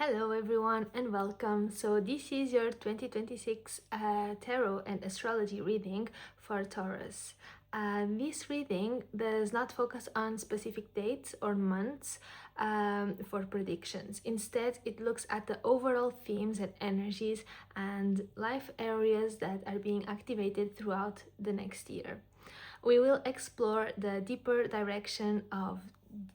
Hello everyone and welcome. So this is your 2026 tarot and astrology reading for Taurus. This reading does not focus on specific dates or months for predictions. Instead, it looks at the overall themes and energies and life areas that are being activated throughout the next year. We will explore the deeper direction of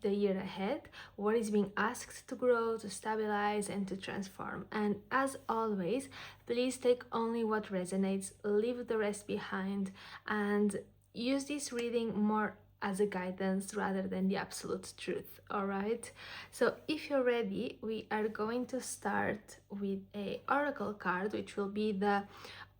the year ahead, what is being asked to grow, to stabilize, and to transform. And as always, please take only what resonates, leave the rest behind, and use this reading more as a guidance rather than the absolute truth. All right, so if you're ready, we are going to start with a oracle card, which will be the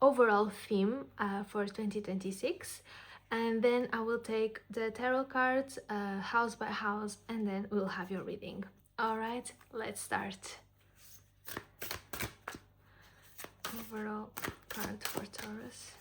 overall theme for 2026. And then I will take the tarot cards house by house, and then we'll have your reading. All right, let's start. Overall card for Taurus.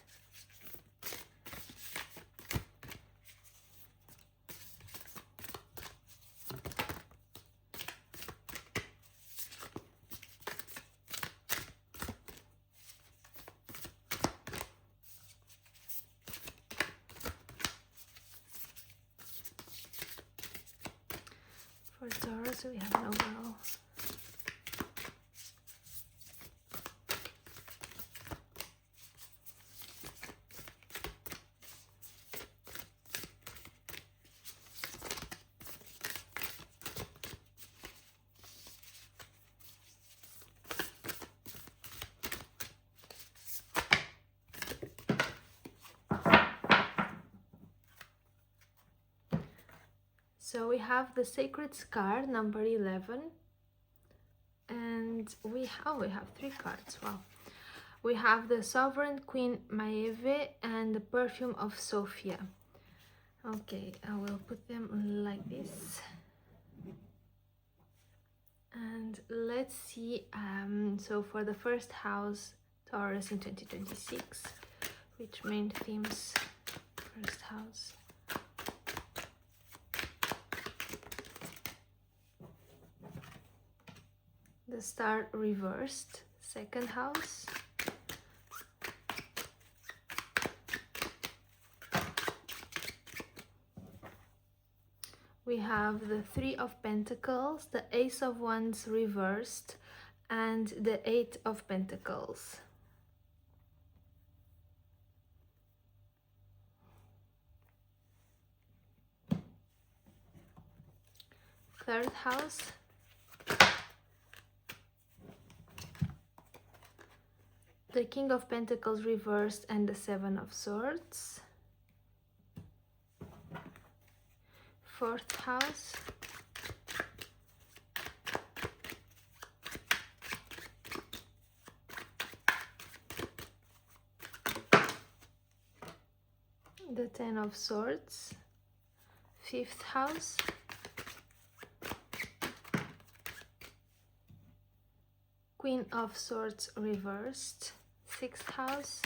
For Taurus, we have an overall. So we have the Sacred Card, number 11, and we have three cards. Wow. We have the Sovereign Queen Maeve and the Perfume of Sophia. Okay, I will put them like this. And let's see, so for the first house, Taurus in 2026, which main themes, first house. The Star reversed, second house. We have the Three of Pentacles, the Ace of Wands reversed, and the Eight of Pentacles. Third house. The King of Pentacles reversed and the Seven of Swords. Fourth house. The Ten of Swords. Fifth house. Queen of Swords reversed. Sixth house.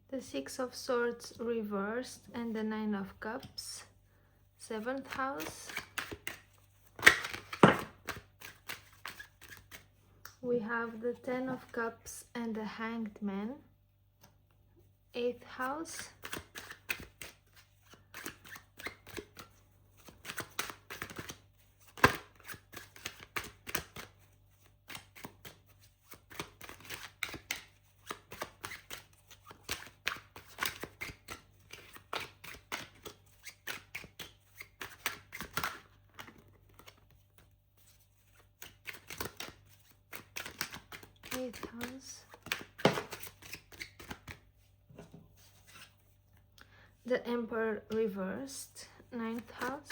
The Six of Swords reversed and the Nine of Cups. Seventh house. We have the Ten of Cups and the Hanged Man. Eighth house. Eighth house. The Emperor reversed. Ninth house.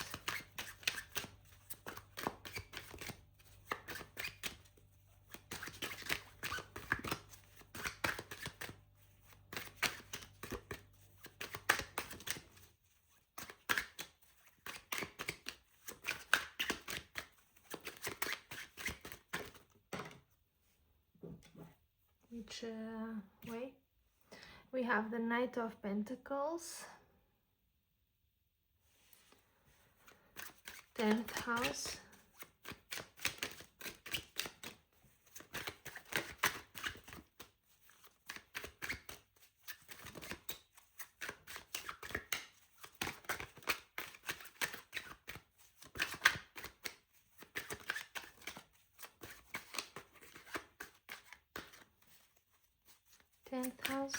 which way? We have the Knight of Pentacles, 10th house, tenth house,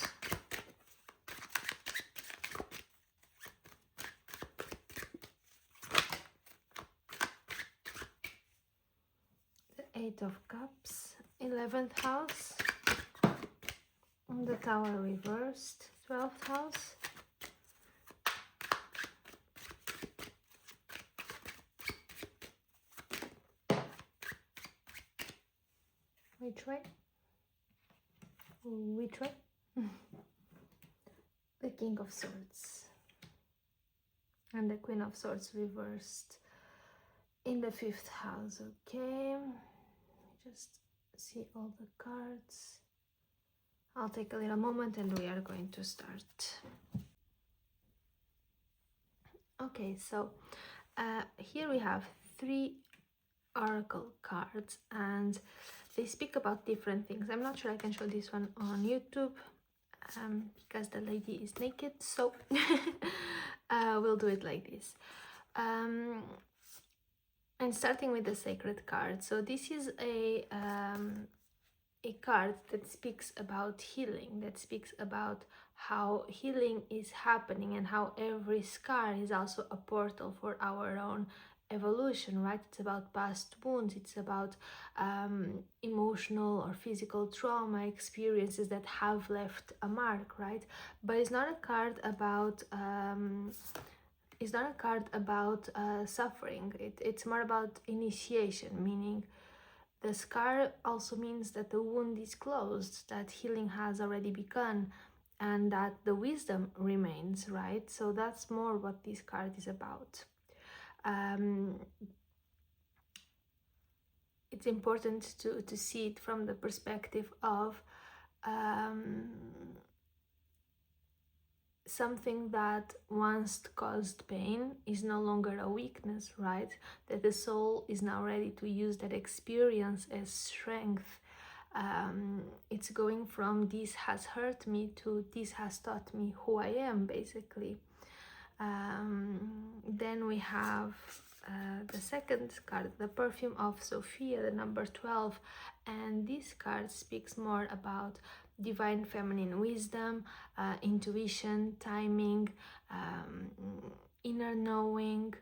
the Eight of Cups, 11th house, the Tower reversed, 12th house, which way? Which way? The King of Swords and the Queen of Swords reversed in the 5th house. Okay, just see all the cards. I'll take a little moment and we are going to start. Okay, so here we have 3 oracle cards and they speak about different things. I'm not sure I can show this one on YouTube because the lady is naked, so we'll do it like this. And starting with the sacred card. So this is a card that speaks about healing, that speaks about how healing is happening and how every scar is also a portal for our own evolution, right? It's about past wounds, it's about emotional or physical trauma experiences that have left a mark, right? But it's not a card about suffering. It's more about initiation, meaning the scar also means that the wound is closed, that healing has already begun, and that the wisdom remains, right? So that's more what this card is about. It's important to see it from the perspective of something that once caused pain is no longer a weakness, right? That the soul is now ready to use that experience as strength. It's going from this has hurt me to this has taught me who I am, basically. Then we have the second card, the Perfume of Sophia, the number 12, and this card speaks more about divine feminine wisdom, intuition, timing, inner knowing,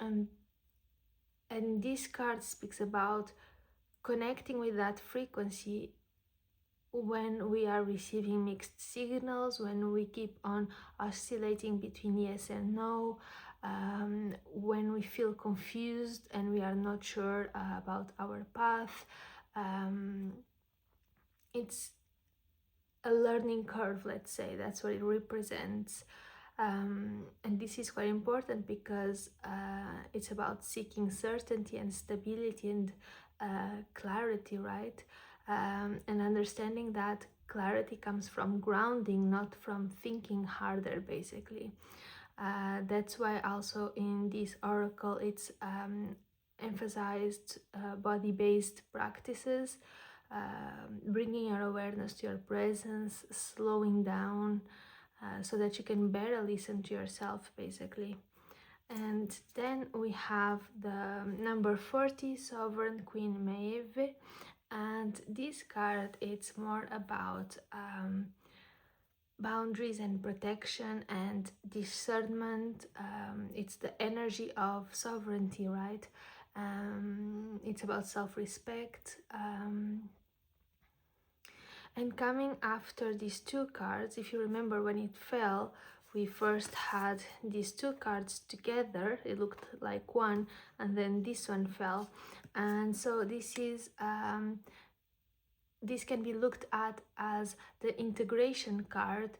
and this card speaks about connecting with that frequency when we are receiving mixed signals, when we keep on oscillating between yes and no, when we feel confused and we are not sure about our path. It's a learning curve, let's say. That's what it represents. And this is quite important because it's about seeking certainty and stability and clarity, right? And understanding that clarity comes from grounding, not from thinking harder, basically. That's why also in this oracle it's emphasized body-based practices, bringing your awareness to your presence, slowing down, so that you can better listen to yourself, basically. And then we have the number 40, Sovereign Queen Maeve, and this card, it's more about boundaries and protection and discernment. It's the energy of sovereignty, right? It's about self-respect. And coming after these 2 cards, if you remember when it fell, we first had these 2 cards together. It looked like one, and then this one fell. And so this is this can be looked at as the integration card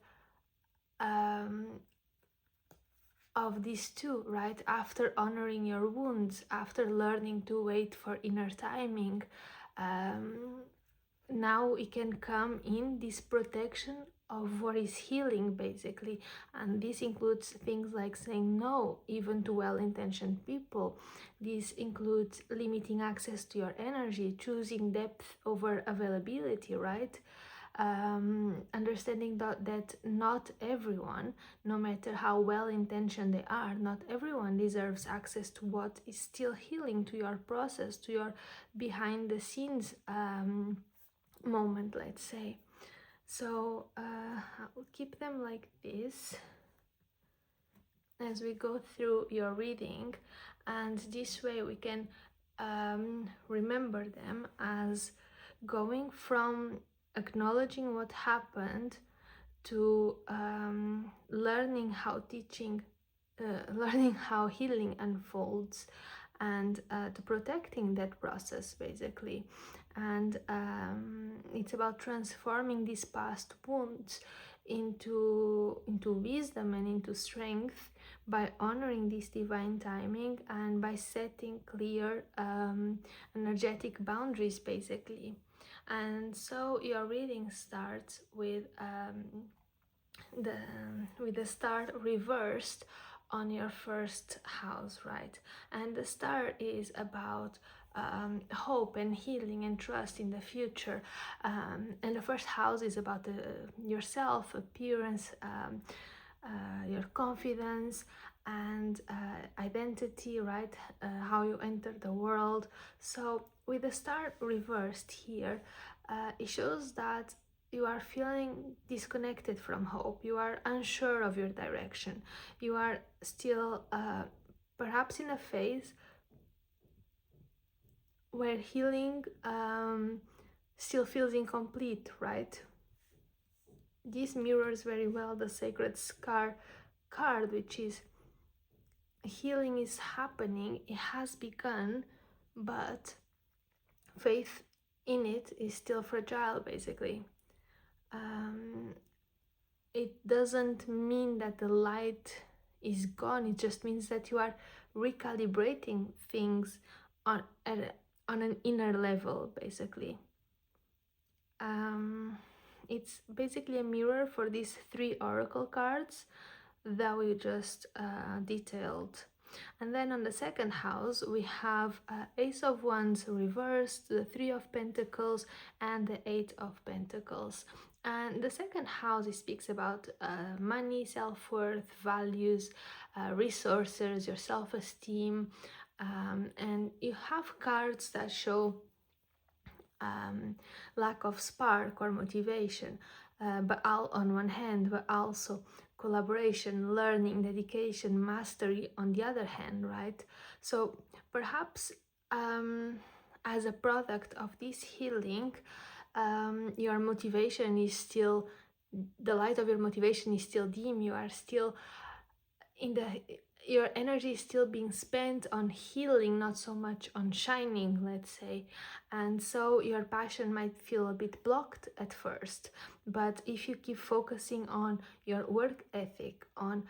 of these two, right? After honoring your wounds, after learning to wait for inner timing, now it can come in this protection of what is healing, basically. And this includes things like saying no even to well-intentioned people. This includes limiting access to your energy, choosing depth over availability, right? Understanding that not everyone, no matter how well intentioned they are, not everyone deserves access to what is still healing, to your process, to your behind the scenes moment, let's say. So I'll keep them like this as we go through your reading, and this way we can remember them as going from acknowledging what happened to learning how learning how healing unfolds, and to protecting that process, basically. And it's about transforming these past wounds into wisdom and into strength by honoring this divine timing and by setting clear energetic boundaries, basically. And so your reading starts with the star reversed on your first house, right? And the star is about hope and healing and trust in the future, and the first house is about yourself, appearance, your confidence and identity, right? How you enter the world. So with the star reversed here, it shows that you are feeling disconnected from hope. You are unsure of your direction. You are still perhaps in a phase where healing still feels incomplete, right? This mirrors very well the sacred scar card, which is healing is happening, it has begun, but faith in it is still fragile, basically. It doesn't mean that the light is gone, it just means that you are recalibrating things on an inner level, basically. It's basically a mirror for these 3 oracle cards that we just detailed. And then on the second house we have Ace of Wands reversed, the 3 of Pentacles and the 8 of Pentacles. And the second house, it speaks about money, self-worth, values, resources, your self-esteem, and you have cards that show lack of spark or motivation, but all on one hand, but also collaboration, learning, dedication, mastery on the other hand, right? So perhaps as a product of this healing, your motivation is still, the light of your motivation is still dim. You are still in the, your energy is still being spent on healing, not so much on shining, let's say. And so your passion might feel a bit blocked at first, but if you keep focusing on your work ethic, on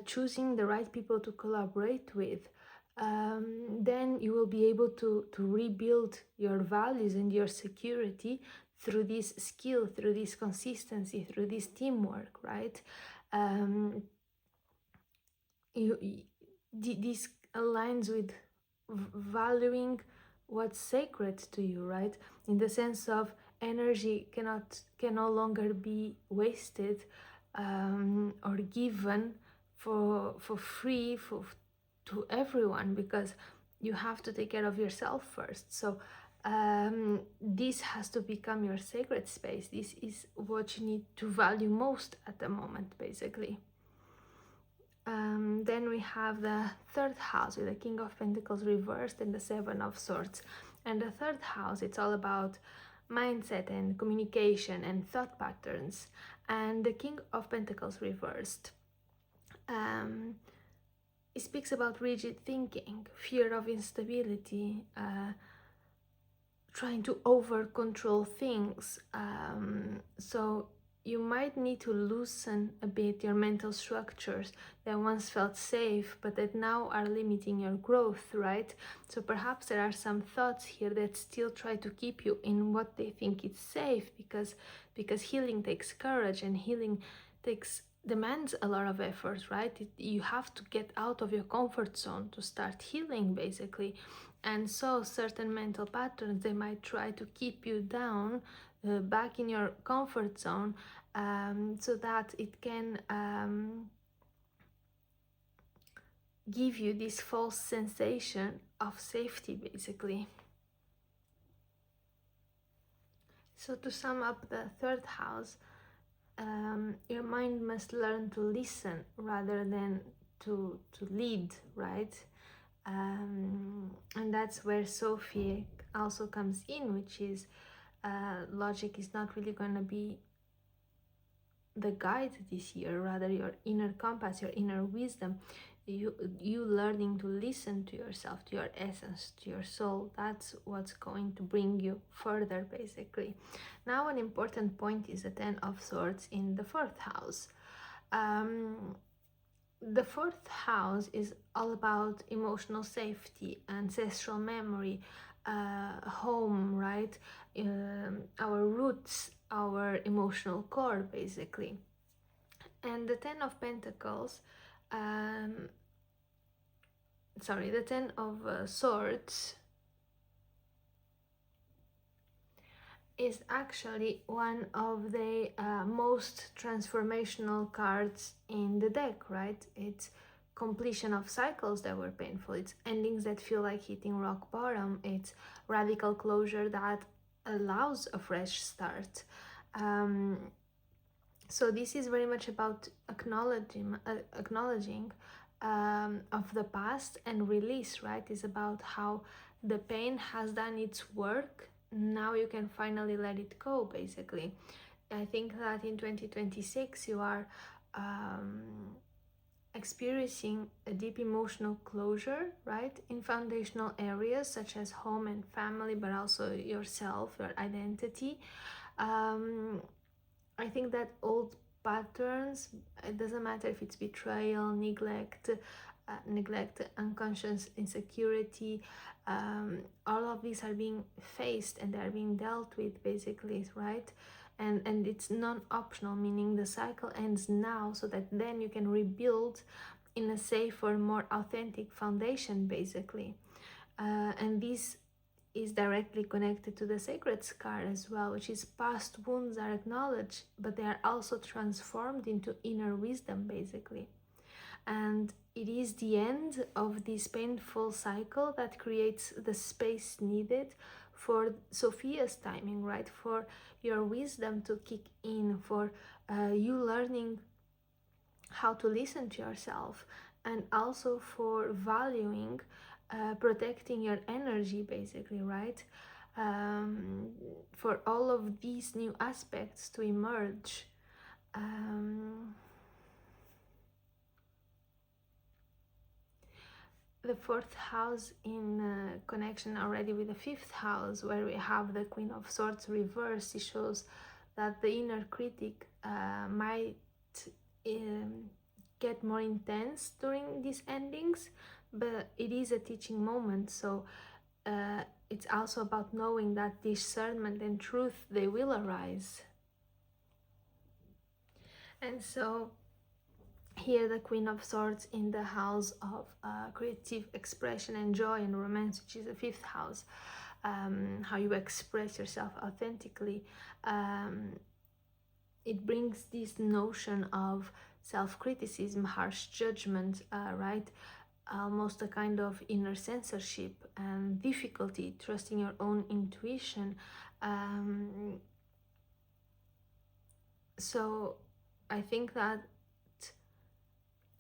choosing the right people to collaborate with, then you will be able to rebuild your values and your security through this skill, through this consistency, through this teamwork, right? This aligns with valuing what's sacred to you, right? In the sense of energy can no longer be wasted or given for free to everyone, because you have to take care of yourself first. So this has to become your sacred space. This is what you need to value most at the moment, basically. Then we have the third house with the King of Pentacles reversed and the Seven of Swords. And the third house, it's all about mindset and communication and thought patterns. And the King of Pentacles reversed, it speaks about rigid thinking, fear of instability, trying to over control things. So you might need to loosen a bit your mental structures that once felt safe but that now are limiting your growth, right? So perhaps there are some thoughts here that still try to keep you in what they think is safe, because healing takes courage, and healing demands a lot of effort, right? You have to get out of your comfort zone to start healing, basically. And so certain mental patterns, they might try to keep you down, back in your comfort zone, so that it can give you this false sensation of safety, basically. So to sum up the third house, your mind must learn to listen rather than to lead, right? And that's where Sophie also comes in, which is logic is not really going to be the guide this year, rather your inner compass, your inner wisdom, you learning to listen to yourself, to your essence, to your soul. That's what's going to bring you further, basically. Now, an important point is the 10 of Swords in the fourth house. The fourth house is all about emotional safety, ancestral memory, home, right? Our roots, our emotional core, basically. And the 10 of Pentacles, the 10 of Swords is actually one of the most transformational cards in the deck, right? It's completion of cycles that were painful, it's endings that feel like hitting rock bottom, it's radical closure that allows a fresh start. So this is very much about acknowledging of the past, and release, right? Is about how the pain has done its work. Now you can finally let it go, basically. I think that in 2026 you are experiencing a deep emotional closure, right? In foundational areas such as home and family, but also yourself, your identity. I think that old patterns, it doesn't matter if it's betrayal, neglect, unconscious insecurity, all of these are being faced and they're being dealt with, basically, right? And it's non-optional, meaning the cycle ends now so that then you can rebuild in a safer, more authentic foundation, basically. And this is directly connected to the sacred scar as well, which is past wounds are acknowledged, but they are also transformed into inner wisdom, basically. And it is the end of this painful cycle that creates the space needed for Sophia's timing, right? For your wisdom to kick in, for you learning how to listen to yourself, and also for valuing, protecting your energy, basically, right? For all of these new aspects to emerge. The fourth house in connection already with the fifth house, where we have the Queen of Swords reversed, it shows that the inner critic might get more intense during these endings, but it is a teaching moment. So it's also about knowing that discernment and truth, they will arise. And so here the Queen of Swords in the house of creative expression and joy and romance, which is the fifth house, how you express yourself authentically. It brings this notion of self-criticism, harsh judgment, right? Almost a kind of inner censorship and difficulty trusting your own intuition. So I think that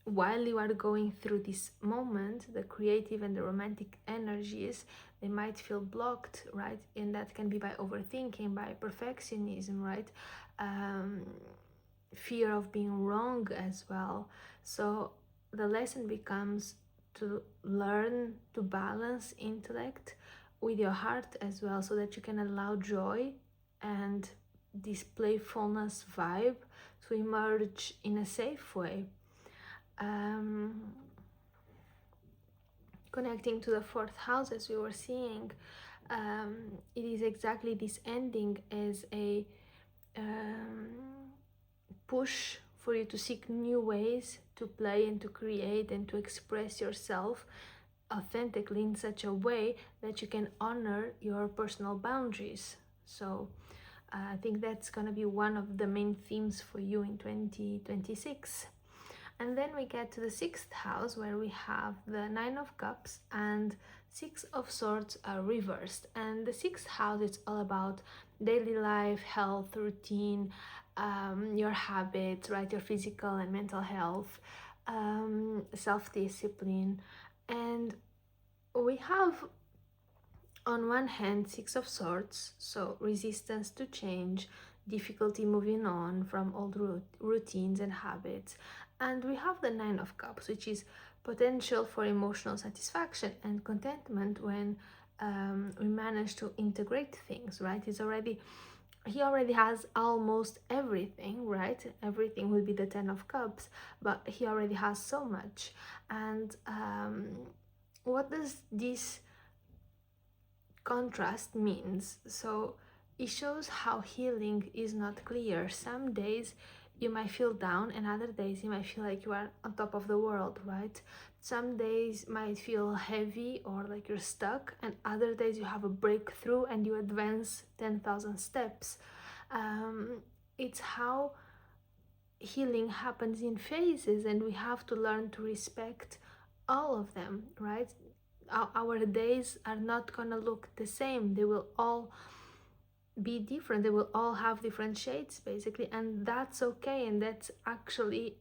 while you are going through this moment, the creative and the romantic energies, they might feel blocked, right? And that can be by overthinking, by perfectionism, right? Fear of being wrong as well. So the lesson becomes to learn to balance intellect with your heart as well, so that you can allow joy and this playfulness vibe to emerge in a safe way. Connecting to the fourth house, as we were seeing, it is exactly this ending as a push for you to seek new ways to play and to create and to express yourself authentically in such a way that you can honor your personal boundaries. So I think that's going to be one of the main themes for you in 2026. And then we get to the sixth house, where we have the Nine of Cups and Six of Swords are reversed. And the sixth house, it's all about daily life, health, routine, your habits, right? Your physical and mental health, self-discipline. And we have, on one hand, Six of Swords, so resistance to change, difficulty moving on from old routines and habits. And we have the Nine of Cups, which is potential for emotional satisfaction and contentment when we manage to integrate things, right? He already has almost everything, right? Everything will be the Ten of Cups, but he already has so much. And what does this contrast means? So it shows how healing is not clear. Some days you might feel down, and other days you might feel like you are on top of the world, right? Some days might feel heavy or like you're stuck, and other days you have a breakthrough and you advance 10,000 steps. It's how healing happens in phases, and we have to learn to respect all of them, right? Our days are not gonna look the same. They will all be different. They will all have different shades, basically, and that's okay. And that's actually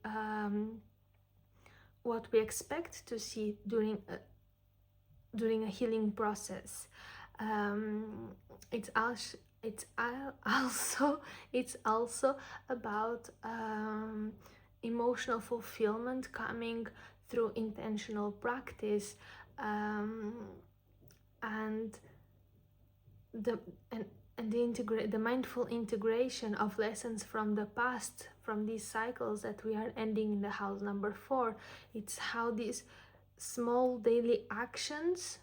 what we expect to see during a healing process. It's also about emotional fulfillment coming through intentional practice, and the mindful integration of lessons from the past, from these cycles that we are ending in the house number 4. It's how these small daily actions,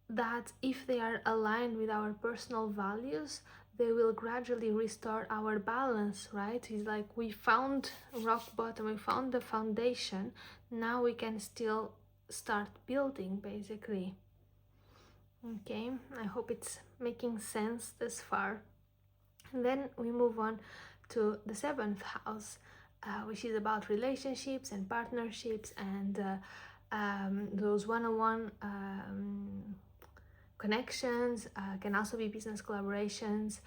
that if they are aligned with our personal values, they will gradually restore our balance, right? It's like we found rock bottom, we found the foundation, now we can still start building, basically. Okay, I hope it's making sense this far. And then we move on to the 7th house, which is about relationships and partnerships and those one-on-one connections, can also be business collaborations,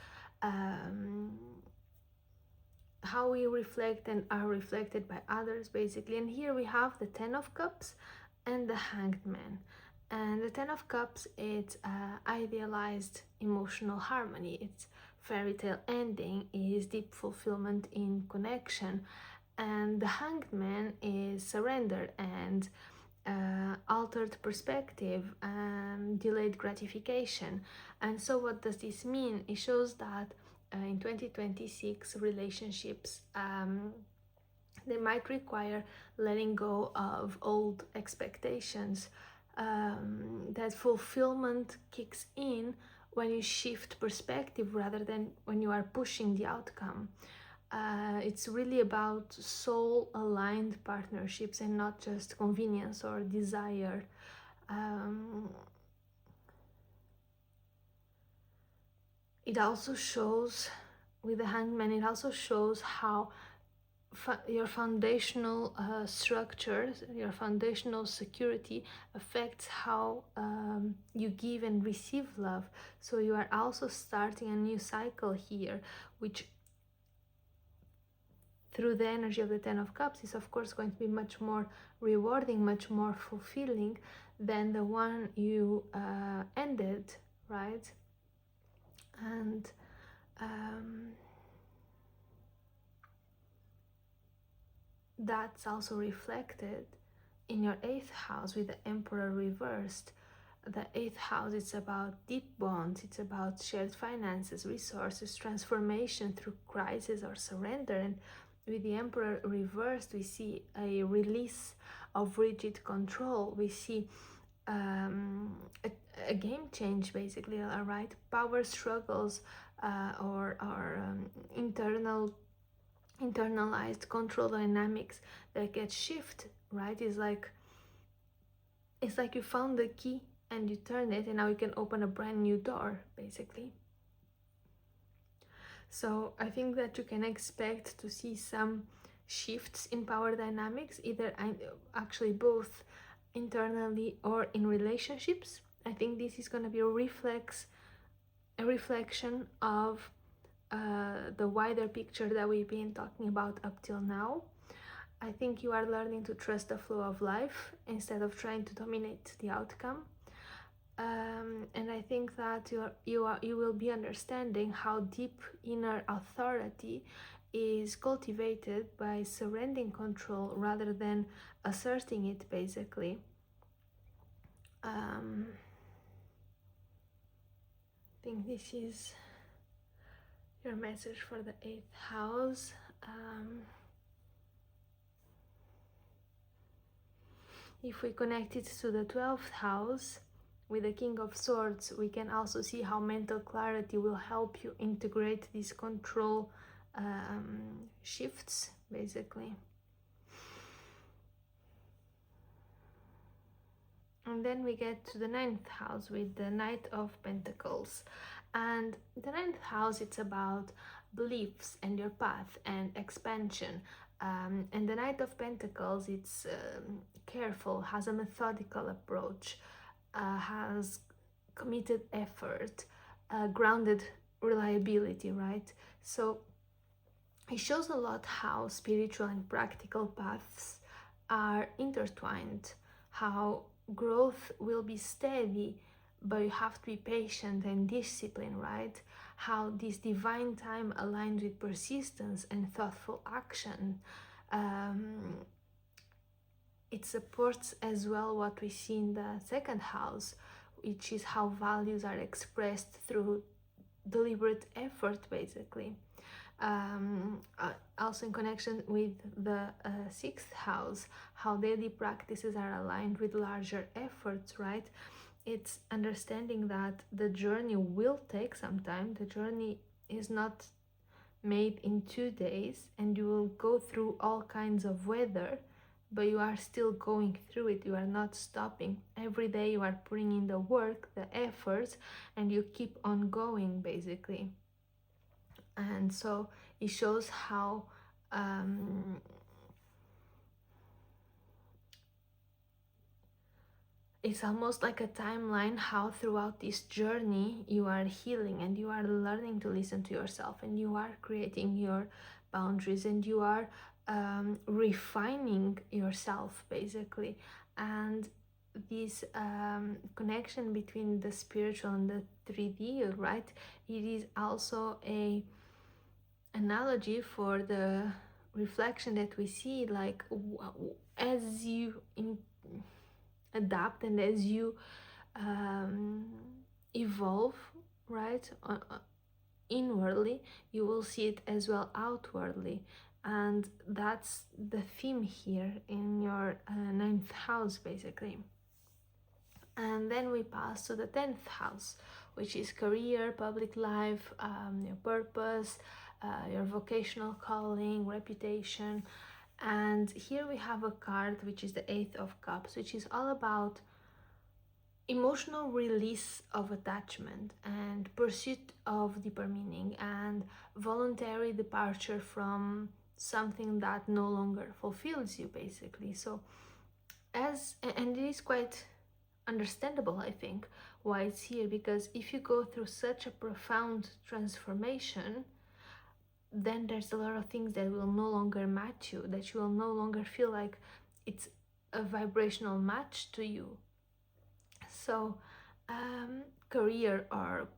how we reflect and are reflected by others, basically. And here we have the 10 of Cups and the Hanged Man. And the 10 of Cups, it's idealized emotional harmony. It's fairy tale ending, is deep fulfillment in connection. And the Hanged Man is surrender and altered perspective and delayed gratification. And so what does this mean? It shows that in 2026 relationships, they might require letting go of old expectations. That fulfillment kicks in when you shift perspective rather than when you are pushing the outcome. It's really about soul-aligned partnerships and not just convenience or desire. It also shows, with the Hangman, it also shows how your foundational structures, your foundational security affects how you give and receive love. So you are also starting a new cycle here, which through the energy of the 10 of Cups is of course going to be much more rewarding, much more fulfilling than the one you ended, right? And that's also reflected in your 8th house with the Emperor reversed. The eighth house, it's about deep bonds, it's about shared finances, resources, transformation through crisis or surrender. And with the Emperor reversed, we see a release of rigid control. We see a game change, basically, all right? Power struggles or internalized control dynamics that get shift, right? It's like you found the key and you turn it, and now you can open a brand new door, basically. So I think that you can expect to see some shifts in power dynamics, either actually both internally or in relationships. I think this is going to be a reflection of the wider picture that we've been talking about up till now. I think you are learning to trust the flow of life instead of trying to dominate the outcome. And I think that you will be understanding how deep inner authority is cultivated by surrendering control rather than asserting it, basically. I think this is your message for the 8th house. If we connect it to the 12th house with the King of Swords, we can also see how mental clarity will help you integrate these control shifts, basically. And then we get to the 9th house with the Knight of Pentacles. And the 9th house, it's about beliefs and your path and expansion. And the Knight of Pentacles, it's careful, has a methodical approach, has committed effort, grounded reliability, right? So it shows a lot how spiritual and practical paths are intertwined, how growth will be steady, but you have to be patient and disciplined, right? How this divine time aligns with persistence and thoughtful action. It supports as well what we see in the 2nd house, which is how values are expressed through deliberate effort, basically. Also in connection with the 6th house, how daily practices are aligned with larger efforts, right? It's understanding that the journey will take some time. The journey is not made in 2 days, and you will go through all kinds of weather, but you are still going through it. You are not stopping. Every day you are putting in the work, the efforts, and you keep on going, basically. And so it shows how it's almost like a timeline, how throughout this journey you are healing and you are learning to listen to yourself, and you are creating your boundaries, and you are refining yourself, basically. And this connection between the spiritual and the 3D, right? It is also a analogy for the reflection that we see, like as you adapt and as you evolve, right, inwardly, you will see it as well outwardly. And that's the theme here in your 9th house, basically. And then we pass to the 10th house, which is career, public life, your purpose, your vocational calling, reputation. And here we have a card which is the 8th of Cups, which is all about emotional release of attachment and pursuit of deeper meaning and voluntary departure from something that no longer fulfills you, basically. So and it is quite understandable, I think, why it's here, because if you go through such a profound transformation, then there's a lot of things that will no longer match you, that you will no longer feel like it's a vibrational match to you. So career or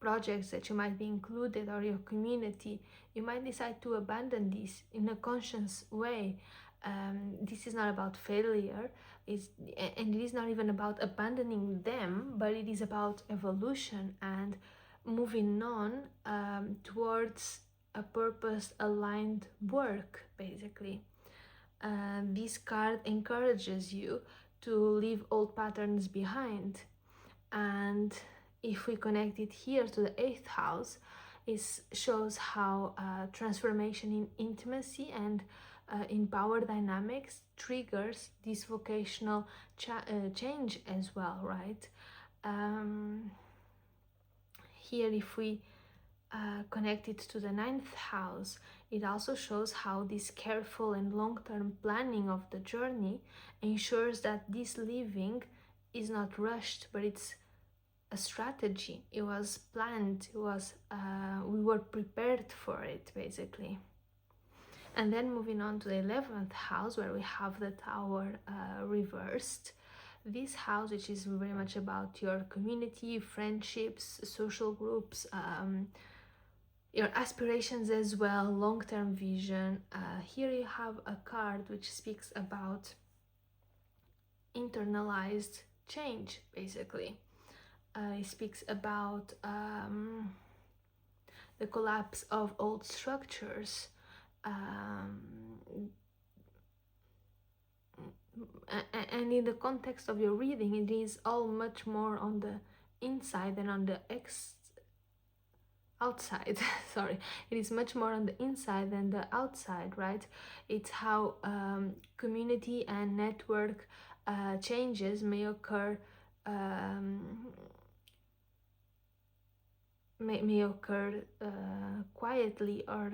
projects that you might be included, or your community, you might decide to abandon this in a conscious way, This is not about failure, and it is not even about abandoning them, but it is about evolution and moving on towards a purpose aligned work, basically. This card encourages you to leave old patterns behind. And if we connect it here to the eighth house, it shows how transformation in intimacy and in power dynamics triggers this vocational change as well, right? Here, if we connect it to the ninth house, it also shows how this careful and long-term planning of the journey ensures that this living is not rushed, but it's a strategy. It was planned. It was we were prepared for it, basically. And then moving on to the 11th house, where we have the Tower reversed. This house, which is very much about your community, friendships, social groups, your aspirations as well, long-term vision. Here you have a card which speaks about internalized change, basically. It speaks about the collapse of old structures, and in the context of your reading, it is all much more on the inside than on the outside. Sorry, it is much more on the inside than the outside, right? It's how community and network changes may occur may occur quietly or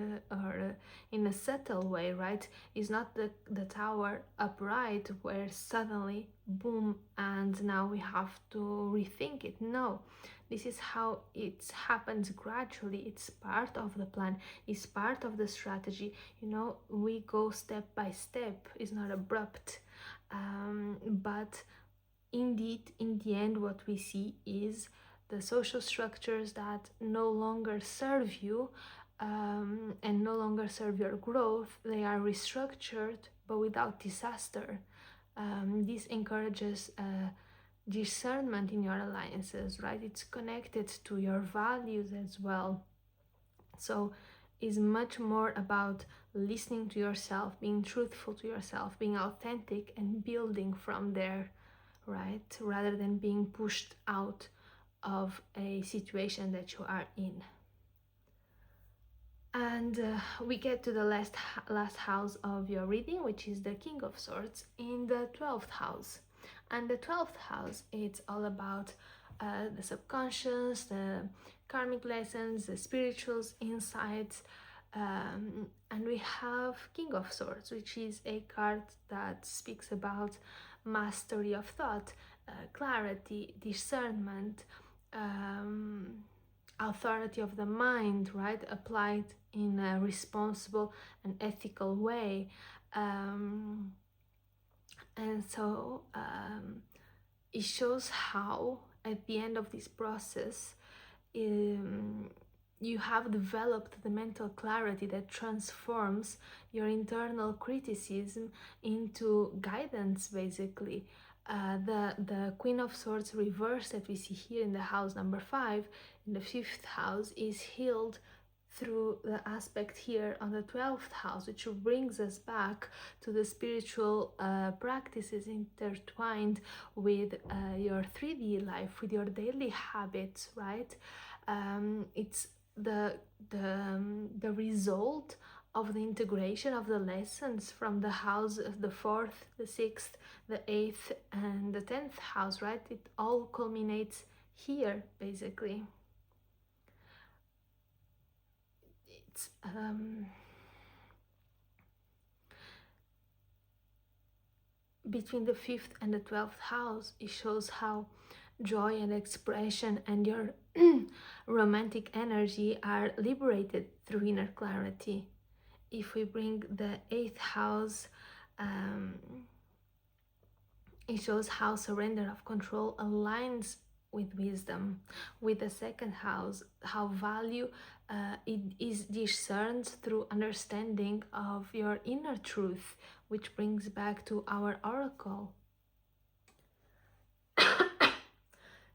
in a subtle way, right? It's not the tower upright where suddenly boom and now we have to rethink it. No, this is how it happens gradually. It's part of the plan, it's part of the strategy. You know, we go step by step. It's not abrupt, but indeed in the end what we see is the social structures that no longer serve you and no longer serve your growth, they are restructured but without disaster. This encourages discernment in your alliances, right? It's connected to your values as well. So it's much more about listening to yourself, being truthful to yourself, being authentic and building from there, right? Rather than being pushed out of a situation that you are in. And we get to the last house of your reading, which is the King of Swords in the 12th house. And the 12th house, it's all about the subconscious, the karmic lessons, the spirituals, insights. And we have King of Swords, which is a card that speaks about mastery of thought, clarity, discernment, authority of the mind, right, applied in a responsible and ethical way. And so it shows how at the end of this process you have developed the mental clarity that transforms your internal criticism into guidance, basically. The Queen of Swords reverse that we see here in the house number 5, in the 5th house, is healed through the aspect here on the 12th house, which brings us back to the spiritual practices intertwined with your 3D life, with your daily habits, right? It's the result of the integration of the lessons from the house of the 4th, the 6th, the 8th, and the 10th house, right? It all culminates here, basically. It's between the 5th and the 12th house, it shows how joy and expression and your romantic energy are liberated through inner clarity. If we bring the 8th house, it shows how surrender of control aligns with wisdom. With the second house, how value it is discerned through understanding of your inner truth, which brings back to our oracle.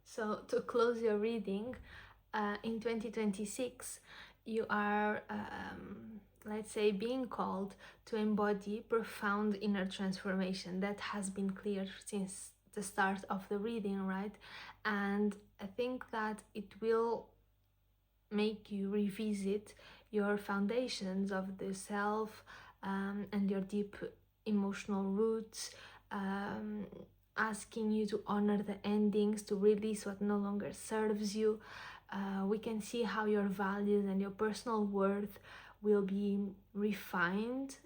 So to close your reading, in 2026, you are, let's say, being called to embody profound inner transformation that has been clear since the start of the reading, right? And I think that it will make you revisit your foundations of the self, and your deep emotional roots, um, asking you to honor the endings, to release what no longer serves you. We can see how your values and your personal worth will be refined,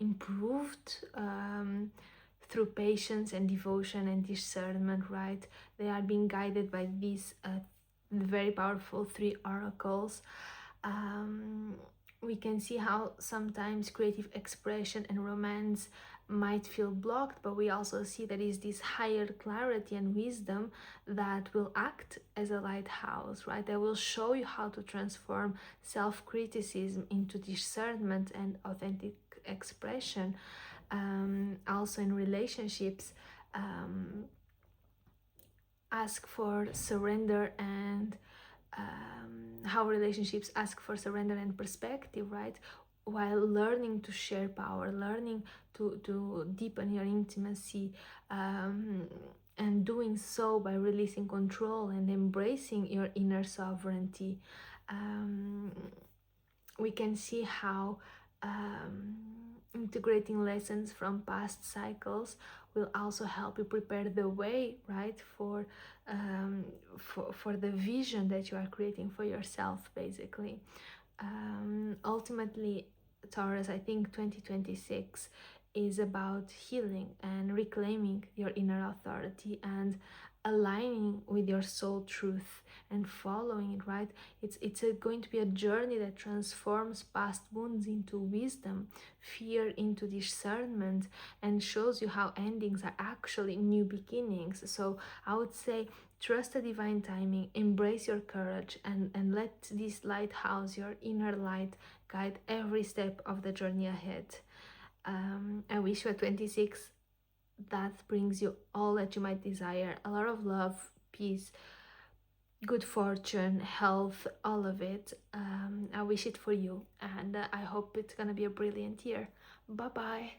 improved, through patience and devotion and discernment, right? They are being guided by these very powerful three oracles. Um, we can see how sometimes creative expression and romance might feel blocked, but we also see that is this higher clarity and wisdom that will act as a lighthouse, right? That will show you how to transform self-criticism into discernment and authentic expression. Also in relationships, ask for surrender and how relationships ask for surrender and perspective, right? While learning to share power, learning to deepen your intimacy, and doing so by releasing control and embracing your inner sovereignty. Um, we can see how integrating lessons from past cycles will also help you prepare the way, right, for the vision that you are creating for yourself, basically. Ultimately, Taurus, I think 2026 is about healing and reclaiming your inner authority and aligning with your soul truth and following it, right? Going to be a journey that transforms past wounds into wisdom, fear into discernment, and shows you how endings are actually new beginnings. So I would say trust the divine timing, embrace your courage, and let this lighthouse, your inner light, guide every step of the journey ahead. I wish you a 26 that brings you all that you might desire, a lot of love, peace, good fortune, health, all of it. I wish it for you, and I hope it's gonna be a brilliant year. Bye bye.